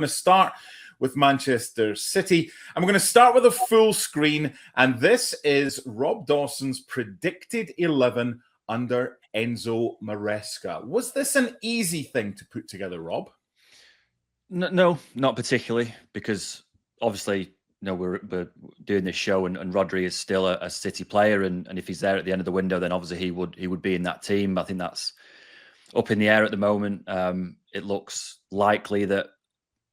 going to start with Manchester City. And we're going to start with a full screen. And this is Rob Dawson's predicted 11 under Enzo Maresca. Was this an easy thing to put together, Rob? No, not particularly, because obviously, we're doing this show, and Rodri is still a City player, and if he's there at the end of the window, then obviously he would be in that team. I think that's up in the air at the moment. It looks likely that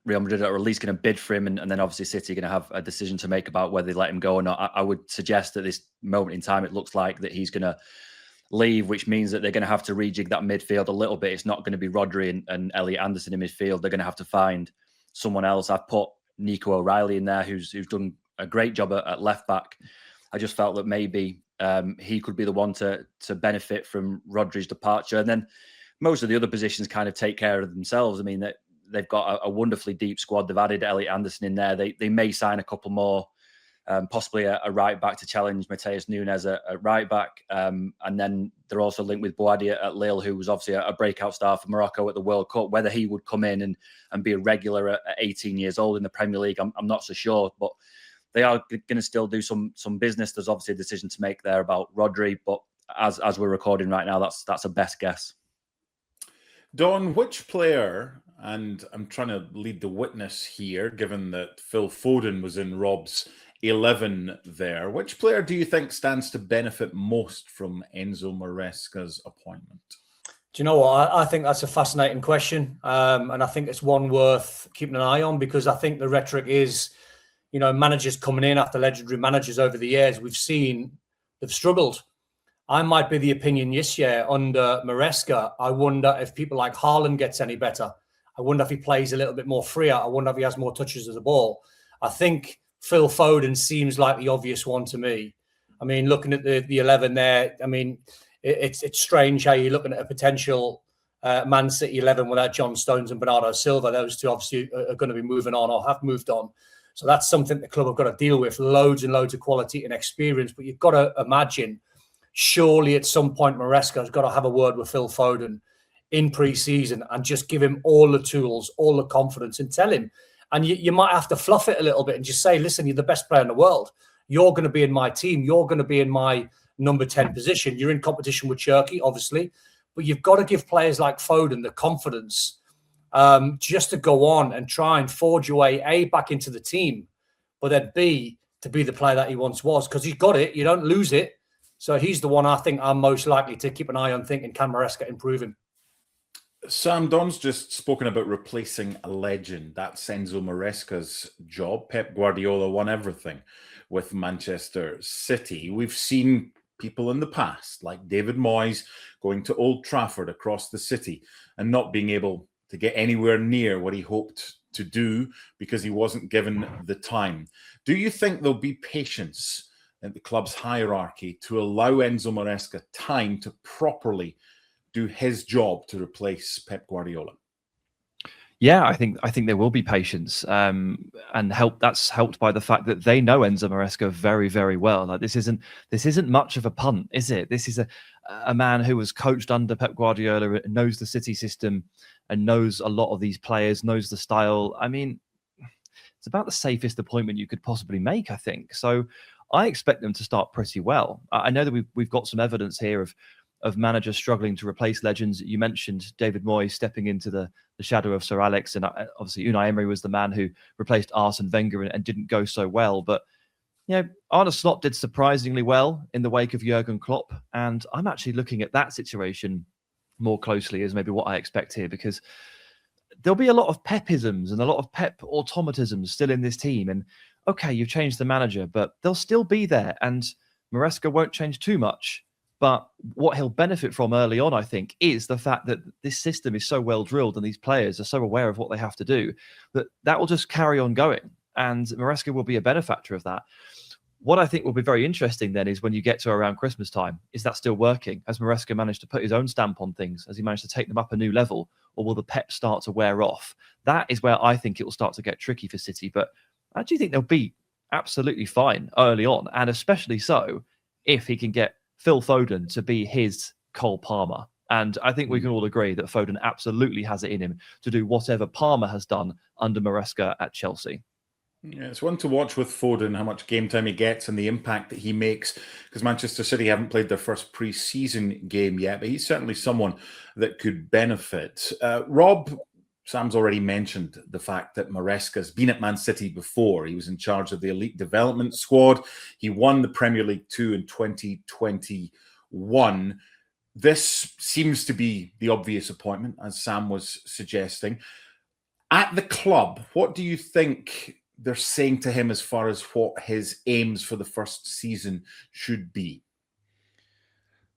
Real Madrid are at least going to bid for him, and then obviously City are going to have a decision to make about whether they let him go or not. I would suggest at this moment in time, it looks like that he's going to leave, which means that they're going to have to rejig that midfield a little bit. It's not going to be Rodri and Elliot Anderson in midfield. They're going to have to find someone else. I've put Nico O'Reilly in there, who's done a great job at left back. I just felt that maybe he could be the one to benefit from Rodri's departure. And then most of the other positions kind of take care of themselves. I mean, they've got a wonderfully deep squad. They've added Elliot Anderson in there. They may sign a couple more, possibly a right back to challenge Mateus Nunes at right back. And then they're also linked with Boadi at Lille, who was obviously a breakout star for Morocco at the World Cup. Whether he would come in and be a regular at 18 years old in the Premier League, I'm not so sure. But they are going to still do some business. There's obviously a decision to make there about Rodri, but as we're recording right now, that's a best guess. Don, which player, and I'm trying to lead the witness here, given that Phil Foden was in Rob's 11 there, which player do you think stands to benefit most from Enzo Maresca's appointment? Do you know what? I think that's a fascinating question. And I think it's one worth keeping an eye on, because I think the rhetoric is, managers coming in after legendary managers over the years, we've seen they've struggled. I might be the opinion this year under Maresca. I wonder if people like Haaland gets any better. I wonder if he plays a little bit more freer. I wonder if he has more touches of the ball. I think Phil Foden seems like the obvious one to me. I mean, looking at the 11 there, I mean, it's strange how you're looking at a potential Man City 11 without John Stones and Bernardo Silva. Those two obviously are going to be moving on or have moved on. So that's something the club have got to deal with, loads and loads of quality and experience. But you've got to imagine, surely at some point Maresca has got to have a word with Phil Foden in pre-season and just give him all the tools, all the confidence, and tell him. And you might have to fluff it a little bit and just say, listen, you're the best player in the world. You're going to be in my team. You're going to be in my number 10 position. You're in competition with Cherki, obviously. But you've got to give players like Foden the confidence just to go on and try and forge your way, A, back into the team, but then B, to be the player that he once was. Because he's got it. You don't lose it. So he's the one I think I'm most likely to keep an eye on, thinking, can Maresca improve him? Sam, Don's just spoken about replacing a legend. That's Enzo Maresca's job. Pep Guardiola won everything with Manchester City. We've seen people in the past, like David Moyes, going to Old Trafford across the city and not being able to get anywhere near what he hoped to do because he wasn't given the time. Do you think there'll be patience at the club's hierarchy to allow Enzo Maresca time to properly do his job to replace Pep Guardiola? Yeah, I think there will be patience, and that's helped by the fact that they know Enzo Maresca very, very well. Like this isn't much of a punt, is it? This is a man who was coached under Pep Guardiola, knows the City system, and knows a lot of these players, knows the style. I mean, it's about the safest appointment you could possibly make, I think. So I expect them to start pretty well. I know that we've got some evidence here of managers struggling to replace legends. You mentioned David Moyes stepping into the shadow of Sir Alex, and obviously Unai Emery was the man who replaced Arsene Wenger and didn't go so well. But Arne Slot did surprisingly well in the wake of Jurgen Klopp, and I'm actually looking at that situation more closely as maybe what I expect here, because there'll be a lot of Pepisms and a lot of Pep automatisms still in this team. And okay, you've changed the manager, but they'll still be there, and Maresca won't change too much. But what he'll benefit from early on, I think, is the fact that this system is so well drilled and these players are so aware of what they have to do that will just carry on going. And Maresca will be a benefactor of that. What I think will be very interesting then is when you get to around Christmas time, is that still working? Has Maresca managed to put his own stamp on things? Has he managed to take them up a new level? Or will the pep start to wear off? That is where I think it will start to get tricky for City. But I do think they'll be absolutely fine early on. And especially so if he can get Phil Foden to be his Cole Palmer And I think we can all agree that Foden absolutely has it in him to do whatever Palmer has done under Maresca at Chelsea. Yeah, it's one to watch with Foden, how much game time he gets and the impact that he makes, because Manchester City haven't played their first pre-season game yet, but he's certainly someone that could benefit. Rob, Sam's already mentioned the fact that Maresca's been at Man City before. He was in charge of the elite development squad. He won the Premier League 2 in 2021. This seems to be the obvious appointment, as Sam was suggesting. At the club, what do you think they're saying to him as far as what his aims for the first season should be?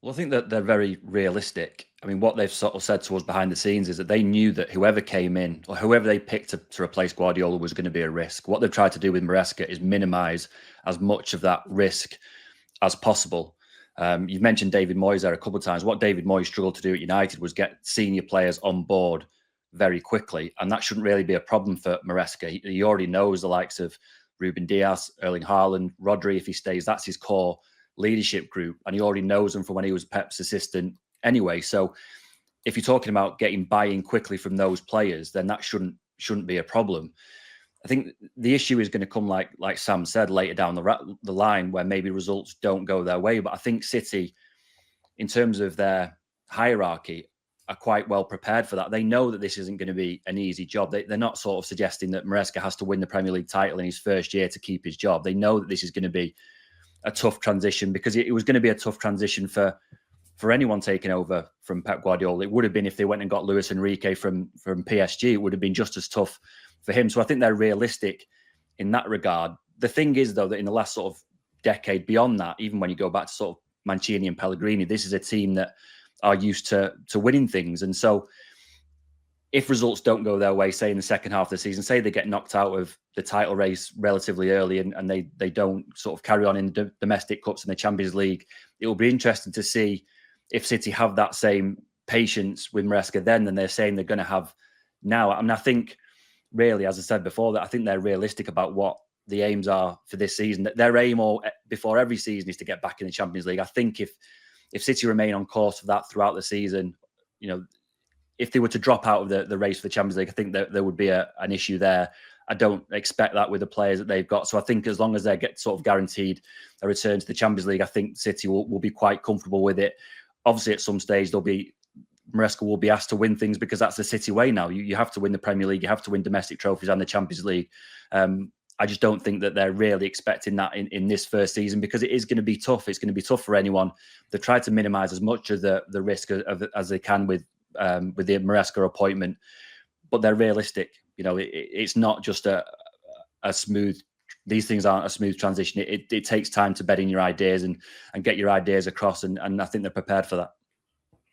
Well, I think that they're very realistic. I mean, what they've sort of said to us behind the scenes is that they knew that whoever came in or whoever they picked to replace Guardiola was going to be a risk. What they've tried to do with Maresca is minimise as much of that risk as possible. You've mentioned David Moyes there a couple of times. What David Moyes struggled to do at United was get senior players on board very quickly, and that shouldn't really be a problem for Maresca. He already knows the likes of Ruben Dias, Erling Haaland, Rodri. If he stays, that's his core leadership group, and he already knows them from when he was Pep's assistant anyway. So if you're talking about getting buy-in quickly from those players, then that shouldn't be a problem. I think the issue is going to come, like Sam said, later down the line, where maybe results don't go their way. But I think City, in terms of their hierarchy, are quite well prepared for that. They know that this isn't going to be an easy job. They're not sort of suggesting that Maresca has to win the Premier League title in his first year to keep his job. They know that this is going to be a tough transition, because it was going to be a tough transition for anyone taking over from Pep Guardiola. It would have been if they went and got Luis Enrique from PSG. It would have been just as tough for him. So I think they're realistic in that regard. The thing is, though, that in the last sort of decade beyond that, even when you go back to sort of Mancini and Pellegrini, this is a team that are used to winning things. And so if results don't go their way, say in the second half of the season, say they get knocked out of the title race relatively early and they don't sort of carry on in the domestic cups and the Champions League, it will be interesting to see if City have that same patience with Maresca then than they're saying they're going to have now. I mean, I think really, as I said before, that I think they're realistic about what the aims are for this season. Their aim before every season is to get back in the Champions League. I think if City remain on course for that throughout the season, if they were to drop out of the race for the Champions League, I think that there would be an issue there. I don't expect that with the players that they've got. So I think as long as they get sort of guaranteed a return to the Champions League, I think City will be quite comfortable with it. Obviously, at some stage, Maresca will be asked to win things, because that's the City way now. You have to win the Premier League, you have to win domestic trophies and the Champions League. I just don't think that they're really expecting that in this first season, because it is going to be tough. It's going to be tough for anyone. They've tried to minimise as much of the risk as they can with the Maresca appointment, but they're realistic. It's not just a smooth. These things aren't a smooth transition. It takes time to bed in your ideas and get your ideas across, and I think they're prepared for that.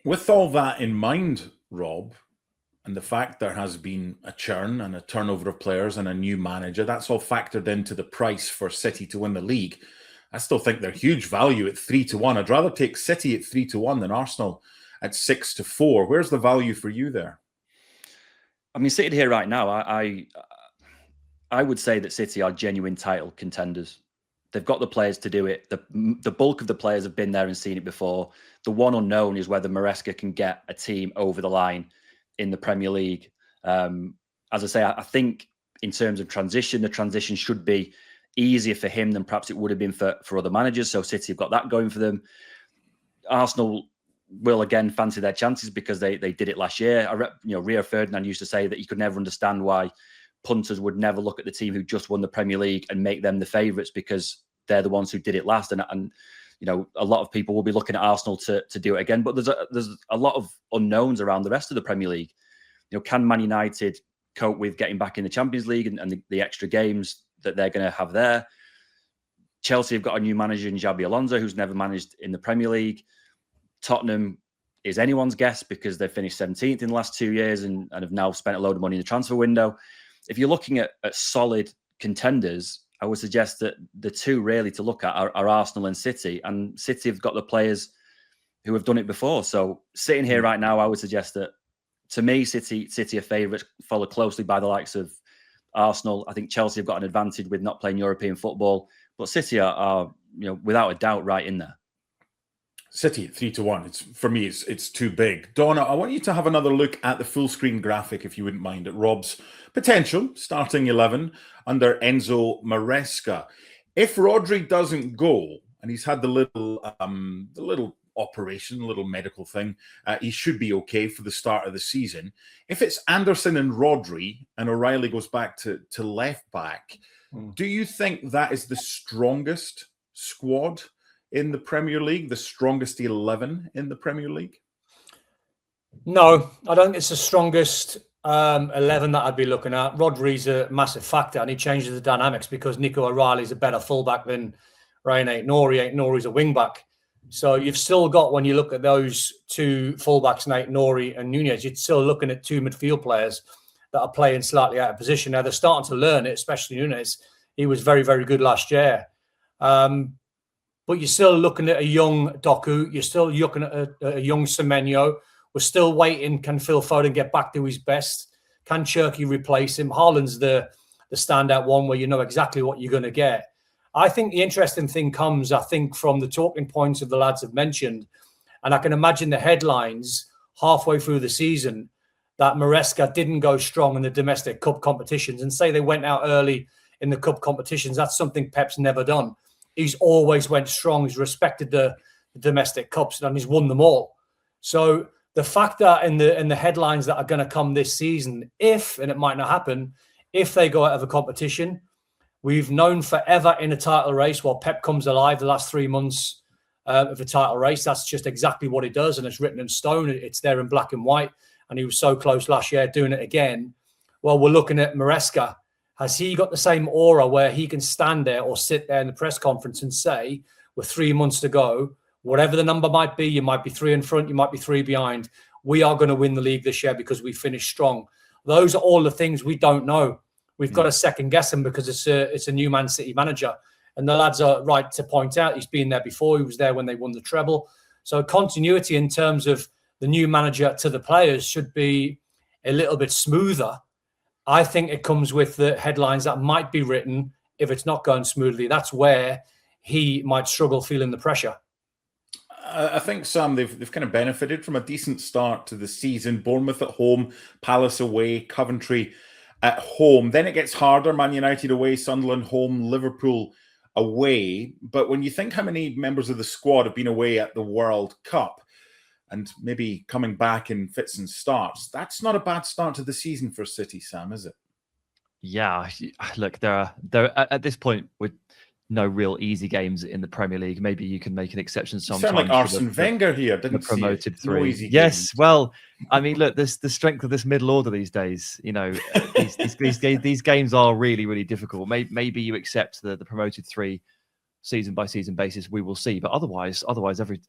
With all that in mind, Rob, and the fact there has been a churn and a turnover of players and a new manager, that's all factored into the price for City to win the league. I still think they're huge value at 3-1. I'd rather take City at 3-1 than Arsenal at 6-4. Where's the value for you there? I mean, sitting here right now, I would say that City are genuine title contenders. They've got the players to do it. The bulk of the players have been there and seen it before. The one unknown is whether Maresca can get a team over the line in the Premier League. As I say, I think in terms of transition, the transition should be easier for him than perhaps it would have been for other managers. So City have got that going for them. Arsenal will again fancy their chances because they did it last year. Rio Ferdinand used to say that he could never understand why punters would never look at the team who just won the Premier League and make them the favourites, because they're the ones who did it last. And a lot of people will be looking at Arsenal to do it again. But there's a lot of unknowns around the rest of the Premier League. Can Man United cope with getting back in the Champions League and the extra games that they're going to have there? Chelsea have got a new manager in Xabi Alonso, who's never managed in the Premier League. Tottenham is anyone's guess, because they've finished 17th in the last 2 years and have now spent a load of money in the transfer window. If you're looking at solid contenders, I would suggest that the two really to look at are Arsenal and City. And City have got the players who have done it before. So sitting here right now, I would suggest that, to me, City are favourites, followed closely by the likes of Arsenal. I think Chelsea have got an advantage with not playing European football, but City are without a doubt right in there. City 3-1. It's for me. It's too big. Donna, I want you to have another look at the full screen graphic, if you wouldn't mind, at Rob's potential starting 11 under Enzo Maresca. If Rodri doesn't go, and he's had the little operation, little medical thing, he should be okay for the start of the season. If it's Anderson and Rodri, and O'Reilly goes back to left back, do you think that is the strongest squad in the Premier League, the strongest 11 in the Premier League? No, I don't think it's the strongest 11 that I'd be looking at. Rodri's a massive factor, and he changes the dynamics because Nico O'Reilly's a better fullback than Ryan Aït-Nouri. Aït-Nouri's a wing-back. So you've still got, when you look at those two fullbacks, Aït-Nouri and Nunez, you're still looking at two midfield players that are playing slightly out of position. Now, they're starting to learn it, especially Nunez. He was very, very good last year. But you're still looking at a young Doku. You're still looking at a young Semenyo. We're still waiting. Can Phil Foden get back to his best? Can Cherki replace him? Haaland's the standout one where you know exactly what you're going to get. I think the interesting thing comes, from the talking points of the lads have mentioned, and I can imagine the headlines halfway through the season that Maresca didn't go strong in the domestic cup competitions, and say they went out early in the cup competitions. That's something Pep's never done. He's always went strong. He's respected the domestic cups and he's won them all. So the fact that in the headlines that are going to come this season, if, and it might not happen, if they go out of a competition, we've known forever in a title race, while Pep comes alive the last 3 months of a title race, that's just exactly what he does. And it's written in stone. It's there in black and white. And he was so close last year doing it again. Well, we're looking at Maresca. Has he got the same aura where he can stand there or sit there in the press conference and say, with 3 months to go, whatever the number might be, you might be 3 in front, you might be 3 behind, we are going to win the league this year because we finished strong. Those are all the things we don't know. We've got to second guess him because it's a new Man City manager. And the lads are right to point out he's been there before. He was there when they won the treble. So continuity in terms of the new manager to the players should be a little bit smoother. I think it comes with the headlines that might be written if it's not going smoothly. That's where he might struggle feeling the pressure. I think, Sam, they've kind of benefited from a decent start to the season. Bournemouth at home, Palace away, Coventry at home. Then it gets harder. Man United away, Sunderland home, Liverpool away. But when you think how many members of the squad have been away at the World Cup, and maybe coming back in fits and starts, that's not a bad start to the season for City, Sam, is it? Yeah, look, there are at this point with no real easy games in the Premier League. Maybe you can make an exception sometimes. You sound like Arsene Wenger here, didn't the promoted see it? No 3. easy yes, games. Well, I mean, look, there's the strength of this middle order these days. You know, these games are really, really difficult. Maybe you accept the promoted 3 season by season basis. We will see, but otherwise,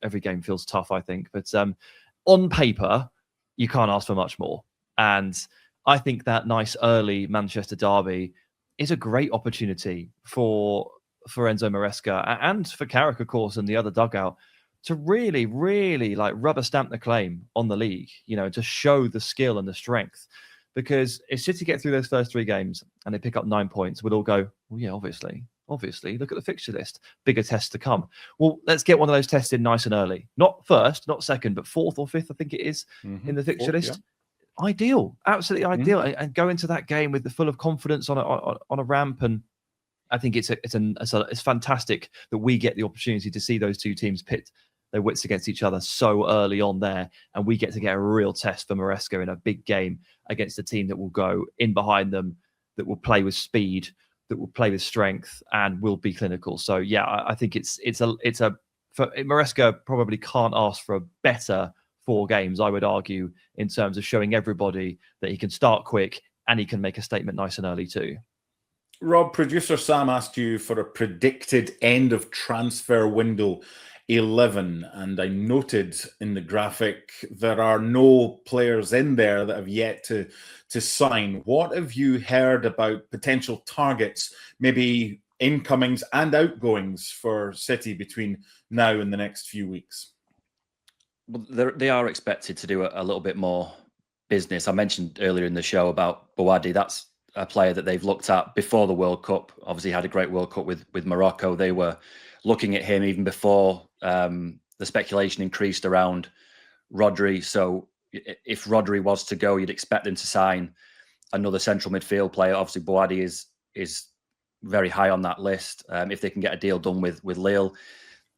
every game feels tough, I think. But on paper, you can't ask for much more. And I think that nice early Manchester derby is a great opportunity for Enzo Maresca and for Carrick, of course, and the other dugout to really, really like rubber stamp the claim on the league, you know, to show the skill and the strength. Because if City get through those first 3 games and they pick up 9 points, we'll all go, well, yeah, obviously, look at the fixture list. Bigger tests to come. Well, let's get one of those tests in nice and early. Not first, not second, but 4th or 5th, I think it is, in the fixture list. Yeah. Ideal, absolutely ideal. And go into that game with the full of confidence on a ramp. And I think it's fantastic that we get the opportunity to see those two teams pit their wits against each other so early on there, and we get to get a real test for Maresca in a big game against a team that will go in behind them, that will play with speed, that will play with strength, and will be clinical. So yeah, I think it's for Maresca probably can't ask for a better 4 games, I would argue, in terms of showing everybody that he can start quick and he can make a statement nice and early too. Rob, producer Sam asked you for a predicted end of transfer window 11, and I noted in the graphic there are no players in there that have yet to sign. What have you heard about potential targets, maybe incomings and outgoings for City between now and the next few weeks? Well, they are expected to do a little bit more business. I mentioned earlier in the show about Bouadi. That's a player that they've looked at before the World Cup. Obviously had a great World Cup with Morocco. They were looking at him even before the speculation increased around Rodri. So if Rodri was to go, you'd expect them to sign another central midfield player. Obviously, Boadi is very high on that list. If they can get a deal done with Lille,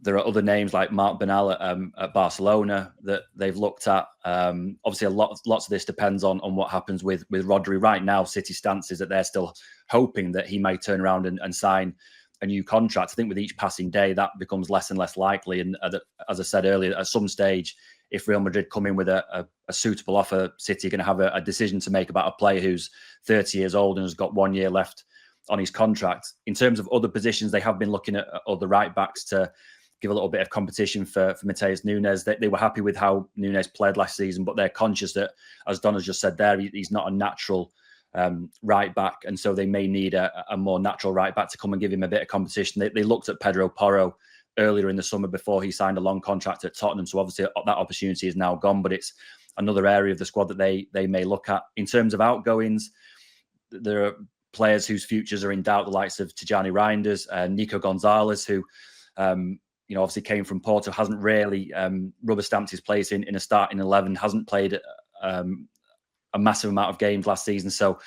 there are other names like Marc Bernal at Barcelona that they've looked at. Obviously, lots of this depends on what happens with Rodri. Right now, City's stance is that they're still hoping that he may turn around and sign a new contract. I think with each passing day, that becomes less and less likely. And as I said earlier, at some stage, if Real Madrid come in with a suitable offer, City are going to have a decision to make about a player who's 30 years old and has got 1 year left on his contract. In terms of other positions, they have been looking at other right backs to give a little bit of competition for Matheus Nunes. They were happy with how Nunes played last season, but they're conscious that, as Don has just said there, he's not a natural right back, and so they may need a more natural right back to come and give him a bit of competition. They looked at Pedro Porro earlier in the summer before he signed a long contract at Tottenham, so obviously that opportunity is now gone, but it's another area of the squad that they may look at. In terms of outgoings, there are players whose futures are in doubt, the likes of Tijani Reinders, Nico Gonzalez, who obviously came from Porto, hasn't really rubber stamped his place in a starting 11, hasn't played a massive amount of games last season. So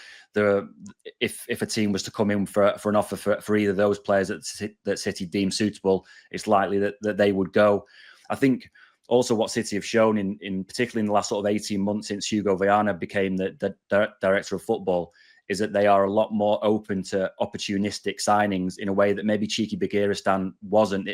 if a team was to come in for an offer for either of those players that City deem suitable, it's likely that they would go. I think also what City have shown in particularly in the last sort of 18 months since Hugo Viana became the director of football, is that they are a lot more open to opportunistic signings in a way that maybe Cheeky Begiristain wasn't.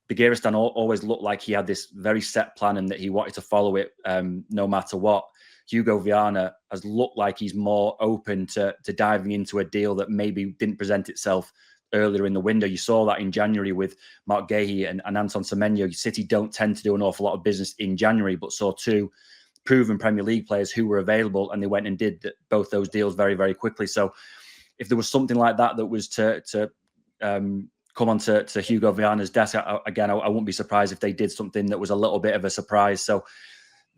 Begiristain always looked like he had this very set plan and that he wanted to follow it no matter what. Hugo Viana has looked like he's more open to diving into a deal that maybe didn't present itself earlier in the window. You saw that in January with Mark Guéhi and Anton Semenyo. City don't tend to do an awful lot of business in January, but saw two proven Premier League players who were available, and they went and did both those deals very, very quickly. So if there was something like that was to come on to Hugo Viana's desk, I wouldn't be surprised if they did something that was a little bit of a surprise. So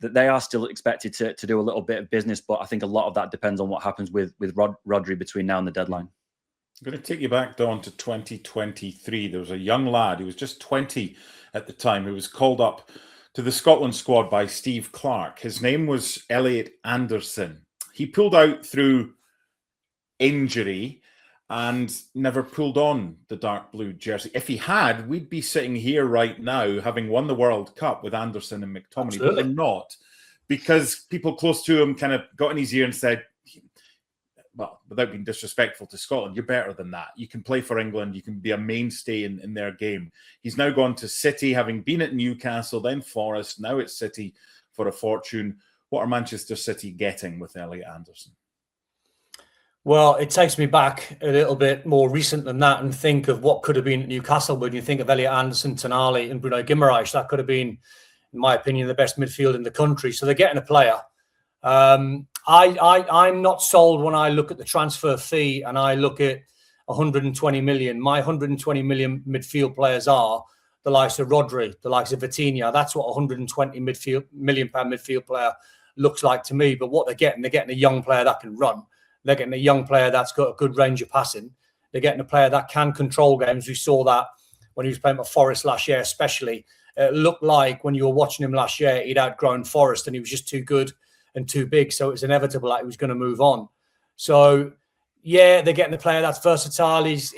they are still expected to do a little bit of business, but I think a lot of that depends on what happens with Rodri between now and the deadline. I'm going to take you back, Don, to 2023. There was a young lad, he was just 20 at the time, who was called up to the Scotland squad by Steve Clarke. His name was Elliot Anderson. He pulled out through injury and never pulled on the dark blue jersey. If he had, we'd be sitting here right now having won the World Cup with Anderson and McTominay. Absolutely. But we're not, because people close to him kind of got in his ear and said, well, without being disrespectful to Scotland, you're better than that. You can play for England. You can be a mainstay in their game. He's now gone to City, having been at Newcastle, then Forest. Now it's City for a fortune. What are Manchester City getting with Elliot Anderson? Well, it takes me back a little bit more recent than that and think of what could have been at Newcastle. When you think of Elliot Anderson, Tonali and Bruno Guimaraes, that could have been, in my opinion, the best midfield in the country. So they're getting a player. I'm not sold when I look at the transfer fee and I look at 120 million. My 120 million midfield players are the likes of Rodri, the likes of Vitinha. That's what 120 million pound midfield player looks like to me. But what they're getting a young player that can run. They're getting a young player that's got a good range of passing. They're getting a player that can control games. We saw that when he was playing for Forest last year, especially. It looked like when you were watching him last year, he'd outgrown Forest and he was just too good and too big. So it was inevitable that he was going to move on. So, yeah, they're getting a player that's versatile. He's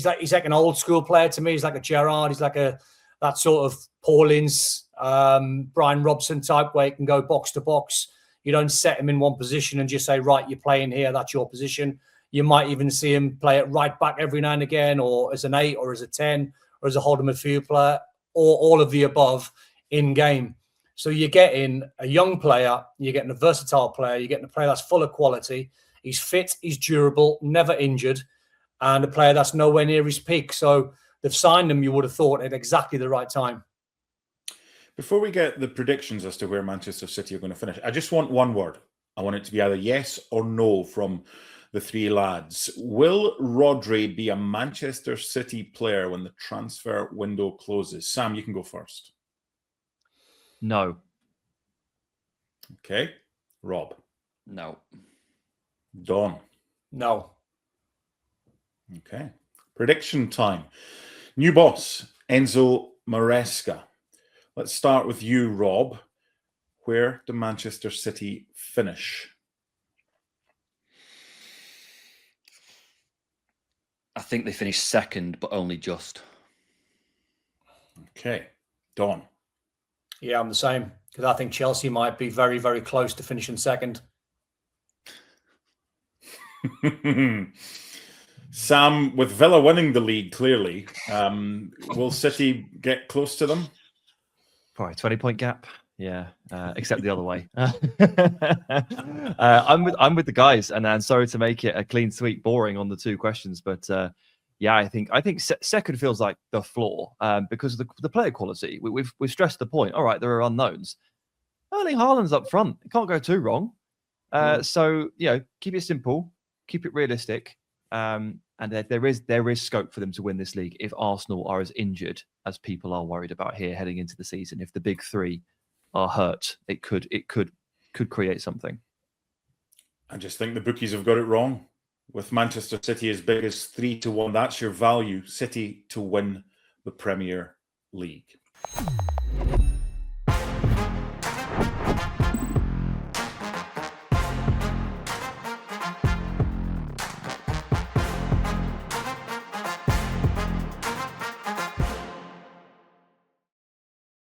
like an old school player to me. He's like a Gerrard. He's like that sort of Paulins, Brian Robson type where he can go box to box. You don't set him in one position and just say, right, you're playing here, that's your position. You might even see him play at right back every now and again, or as an 8, or as a 10, or as a holding midfield player, or all of the above in game. So you're getting a young player, you're getting a versatile player, you're getting a player that's full of quality. He's fit, he's durable, never injured, and a player that's nowhere near his peak. So they've signed him, you would have thought, at exactly the right time. Before we get the predictions as to where Manchester City are going to finish, I just want one word. I want it to be either yes or no from the three lads. Will Rodri be a Manchester City player when the transfer window closes? Sam, you can go first. No. Okay. Rob? No. Don? No. Okay. Prediction time. New boss, Enzo Maresca. Let's start with you, Rob. Where do Manchester City finish? I think they finished second, but only just. Okay. Don. Yeah, I'm the same, because I think Chelsea might be very, very close to finishing second. Sam, with Villa winning the league, clearly, will City get close to them? Probably 20-point gap. Yeah, except the other way. I'm with the guys, and sorry to make it a clean sweep, boring on the two questions, but yeah, I think second feels like the floor because of the player quality. We've stressed the point. All right, there are unknowns. Erling Haaland's up front. It can't go too wrong. So keep it simple, keep it realistic, and there is scope for them to win this league if Arsenal are as injured as people are worried about here heading into the season. If the big three are hurt, it could create something. I just think the bookies have got it wrong. With Manchester City as big as 3-1, that's your value. City to win the Premier League.